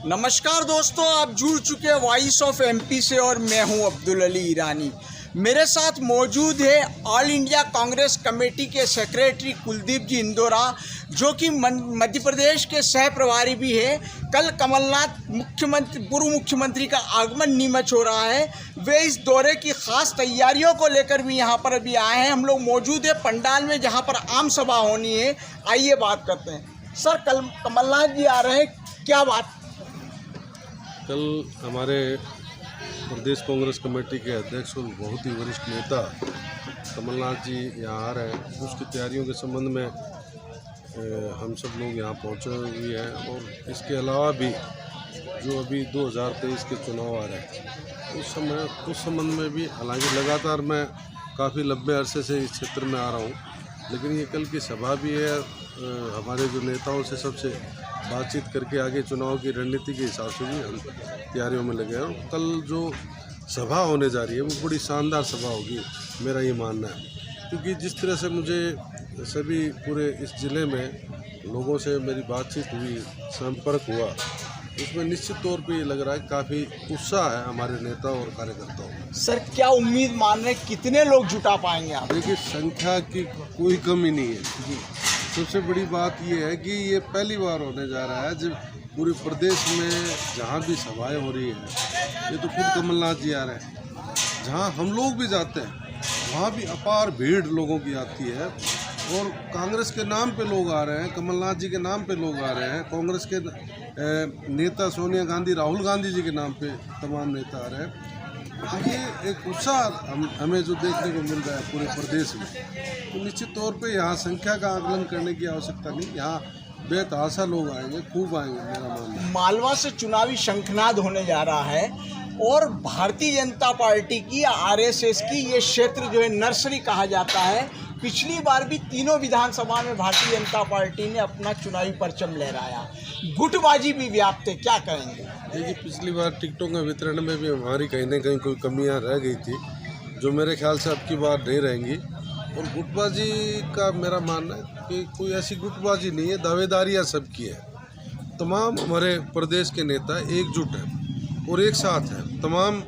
नमस्कार दोस्तों, आप जुड़ चुके हैं वॉइस ऑफ एमपी से और मैं हूं अब्दुल अली ईरानी। मेरे साथ मौजूद है ऑल इंडिया कांग्रेस कमेटी के सेक्रेटरी कुलदीप जी इंदौरा, जो कि मध्य प्रदेश के सह प्रभारी भी है। कल कमलनाथ पूर्व मुख्यमंत्री का आगमन नीमच हो रहा है। वे इस दौरे की खास तैयारियों को लेकर भी यहाँ पर अभी आए हैं। हम लोग मौजूद है पंडाल में, जहाँ पर आम सभा होनी है। आइए बात करते हैं। सर, कल कमलनाथ जी आ रहे हैं, क्या बात? कल हमारे प्रदेश कांग्रेस कमेटी के अध्यक्ष और बहुत ही वरिष्ठ नेता कमलनाथ जी यहाँ आ रहे हैं। उसकी तैयारियों के संबंध में हम सब लोग यहाँ पहुँचे हुए हैं। और इसके अलावा भी जो अभी 2023 के चुनाव आ रहे हैं उस संबंध में भी, हालांकि लगातार मैं काफ़ी लंबे अरसे से इस क्षेत्र में आ रहा हूँ, लेकिन ये कल की सभा भी है। हमारे जो नेताओं से सबसे बातचीत करके आगे चुनाव की रणनीति के हिसाब से भी हम तैयारियों में लगे हैं। और कल जो सभा होने जा रही है वो बड़ी शानदार सभा होगी, मेरा ये मानना है। क्योंकि जिस तरह से मुझे सभी पूरे इस ज़िले में लोगों से मेरी बातचीत हुई, संपर्क हुआ, उसमें निश्चित तौर पे ये लग रहा है काफ़ी उत्साह है हमारे नेता और कार्यकर्ताओं में। सर, क्या उम्मीद मान रहे हैं, कितने लोग जुटा पाएंगे आप? देखिए, संख्या की कोई कमी नहीं है जी। सबसे बड़ी बात ये है कि ये पहली बार होने जा रहा है जब पूरे प्रदेश में जहाँ भी सभाएं हो रही हैं, ये तो खुद कमलनाथ जी आ रहे हैं। जहाँ हम लोग भी जाते हैं वहाँ भी अपार भीड़ लोगों की आती है। और कांग्रेस के नाम पे लोग आ रहे हैं, कमलनाथ जी के नाम पे लोग आ रहे हैं, कांग्रेस के नेता सोनिया गांधी, राहुल गांधी जी के नाम पे तमाम नेता आ रहे हैं। ये एक उत्साह हमें जो देखने को मिल रहा है पूरे प्रदेश में, तो निश्चित तौर पे यहाँ संख्या का आकलन करने की आवश्यकता नहीं। यहाँ बेतहाशा लोग आएंगे, खूब आएंगे, मेरा मानना है। मालवा से चुनावी शंखनाद होने जा रहा है और भारतीय जनता पार्टी की, आरएसएस की ये क्षेत्र जो है नर्सरी कहा जाता है। पिछली बार भी तीनों विधानसभा में भारतीय जनता पार्टी ने अपना चुनावी परचम लहराया, गुटबाजी भी व्याप्त है, क्या कहेंगे? देखिए, पिछली बार टिकटों के वितरण में भी हमारी कहीं ना कहीं कोई कमियां रह गई थी, जो मेरे ख्याल से अब की बार नहीं रहेंगी। और गुटबाजी का मेरा मानना है कि कोई ऐसी गुटबाजी नहीं है, दावेदारियां सबकी है। तमाम हमारे प्रदेश के नेता एकजुट हैं और एक साथ हैं। तमाम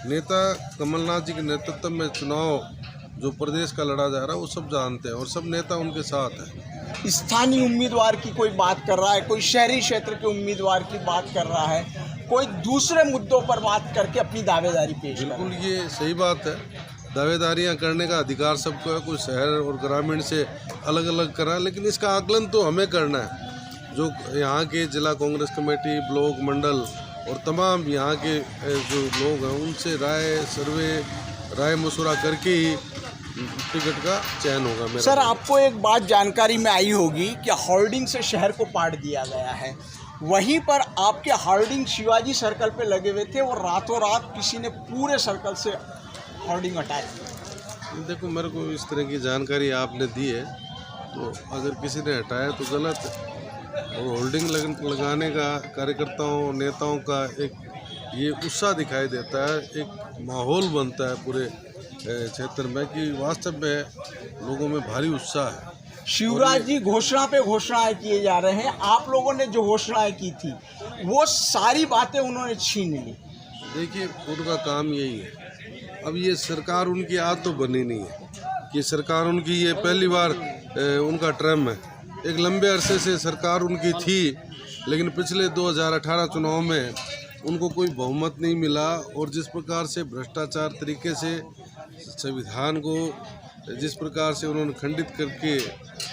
नेता कमलनाथ जी के नेतृत्व में चुनाव जो प्रदेश का लड़ा जा रहा है वो सब जानते हैं और सब नेता उनके साथ हैं। स्थानीय उम्मीदवार की कोई बात कर रहा है, कोई शहरी क्षेत्र के उम्मीदवार की बात कर रहा है, कोई दूसरे मुद्दों पर बात करके अपनी दावेदारी पेश कर रहा है। बिल्कुल, ये सही बात है। दावेदारियां करने का अधिकार सबको है, कोई शहर और ग्रामीण से अलग अलग कर रहा है, लेकिन इसका आकलन तो हमें करना है। जो यहाँ के जिला कांग्रेस कमेटी, ब्लॉक, मंडल और तमाम यहाँ के जो लोग हैं उनसे राय मशुरा करके ही टिकट का चयन होगा मेरा। सर, आपको एक बात जानकारी में आई होगी कि होर्डिंग से शहर को पाट दिया गया है। वहीं पर आपके होर्डिंग शिवाजी सर्कल पे लगे हुए थे और रातों रात किसी ने पूरे सर्कल से होर्डिंग हटा दिया। देखो, मेरे को इस तरह की जानकारी आपने दी है, तो अगर किसी ने हटाया तो गलत है। और होल्डिंग लगाने का कार्यकर्ताओं, नेताओं का एक ये उत्साह दिखाई देता है, एक माहौल बनता है पूरे क्षेत्र में कि वास्तव में लोगों में भारी उत्साह है। शिवराज जी घोषणा पे घोषणाएं किए जा रहे हैं। आप लोगों ने जो घोषणाएं की थी वो सारी बातें उन्होंने छीन ली। देखिए, उनका काम यही है। अब ये सरकार उनकी आदत तो बनी नहीं है कि सरकार उनकी ये पहली बार उनका टर्म है। एक लंबे अरसे से सरकार उनकी थी, लेकिन पिछले 2018 चुनाव में उनको कोई बहुमत नहीं मिला। और जिस प्रकार से भ्रष्टाचार तरीके से संविधान को जिस प्रकार से उन्होंने खंडित करके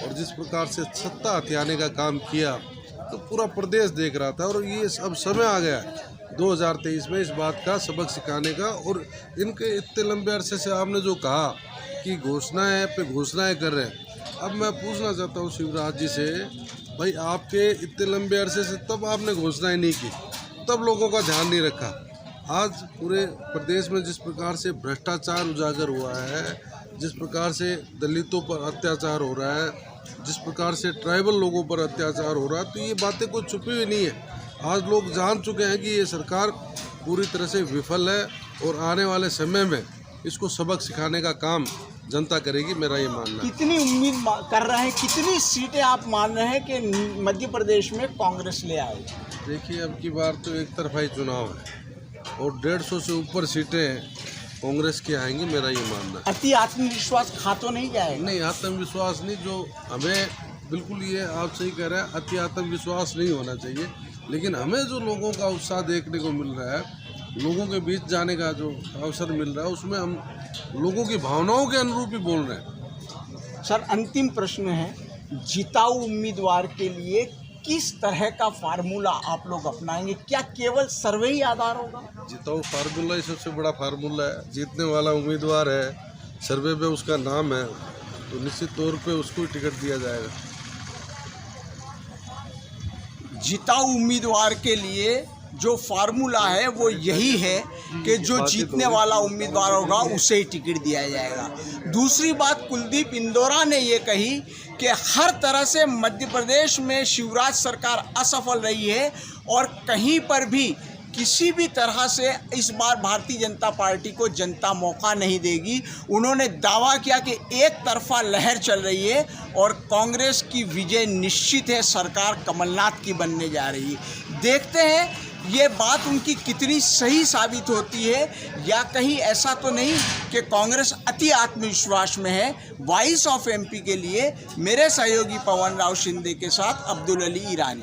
और जिस प्रकार से सत्ता हथियाने का काम किया, तो पूरा प्रदेश देख रहा था। और ये अब समय आ गया है 2023 में इस बात का सबक सिखाने का। और इनके इतने लंबे अरसे से आपने जो कहा कि घोषणाएं पे घोषणाएं कर रहे हैं, अब मैं पूछना चाहता हूँ शिवराज जी से, भाई आपके इतने लंबे अरसे से तब आपने घोषणाएं नहीं की, तब लोगों का ध्यान नहीं रखा। आज पूरे प्रदेश में जिस प्रकार से भ्रष्टाचार उजागर हुआ है, जिस प्रकार से दलितों पर अत्याचार हो रहा है, जिस प्रकार से ट्राइबल लोगों पर अत्याचार हो रहा है, तो ये बातें कोई छुपी हुई नहीं है। आज लोग जान चुके हैं कि ये सरकार पूरी तरह से विफल है और आने वाले समय में इसको सबक सिखाने का काम जनता करेगी, मेरा ये मानना है। कितनी उम्मीद कर रहे हैं, कितनी सीटें आप मान रहे हैं कि मध्य प्रदेश में कांग्रेस ले आएगी? देखिए, अब की बार तो एक तरफा ही चुनाव है और 150 से ऊपर सीटें कांग्रेस की आएंगी, मेरा ये मानना है। अति आत्मविश्वास खा तो नहीं जाएगा? नहीं, आत्मविश्वास नहीं, जो हमें बिल्कुल, ये आप सही कह रहे हैं, अति आत्मविश्वास नहीं होना चाहिए, लेकिन हमें जो लोगों का उत्साह देखने को मिल रहा है, लोगों के बीच जाने का जो अवसर मिल रहा है, उसमें हम लोगों की भावनाओं के अनुरूप ही बोल रहे हैं। सर, अंतिम प्रश्न है, जिताऊ उम्मीदवार के लिए किस तरह का फार्मूला आप लोग अपनाएंगे? क्या केवल सर्वे ही आधार होगा? जिताऊ फार्मूला ही सबसे बड़ा फार्मूला है। जीतने वाला उम्मीदवार है, सर्वे पे उसका नाम है, तो निश्चित तौर पे उसको ही टिकट दिया जाएगा। जिताऊ उम्मीदवार के लिए जो फार्मूला है वो यही है कि जो जीतने वाला उम्मीदवार होगा उसे ही टिकट दिया जाएगा। दूसरी बात, कुलदीप इंदौरा ने ये कही कि हर तरह से मध्य प्रदेश में शिवराज सरकार असफल रही है और कहीं पर भी किसी भी तरह से इस बार भारतीय जनता पार्टी को जनता मौका नहीं देगी। उन्होंने दावा किया कि एक तरफा लहर चल रही है और कांग्रेस की विजय निश्चित है, सरकार कमलनाथ की बनने जा रही है। देखते हैं ये बात उनकी कितनी सही साबित होती है, या कहीं ऐसा तो नहीं कि कांग्रेस अति आत्मविश्वास में है। वॉइस ऑफ एमपी के लिए मेरे सहयोगी पवन राव शिंदे के साथ अब्दुल अली ईरानी।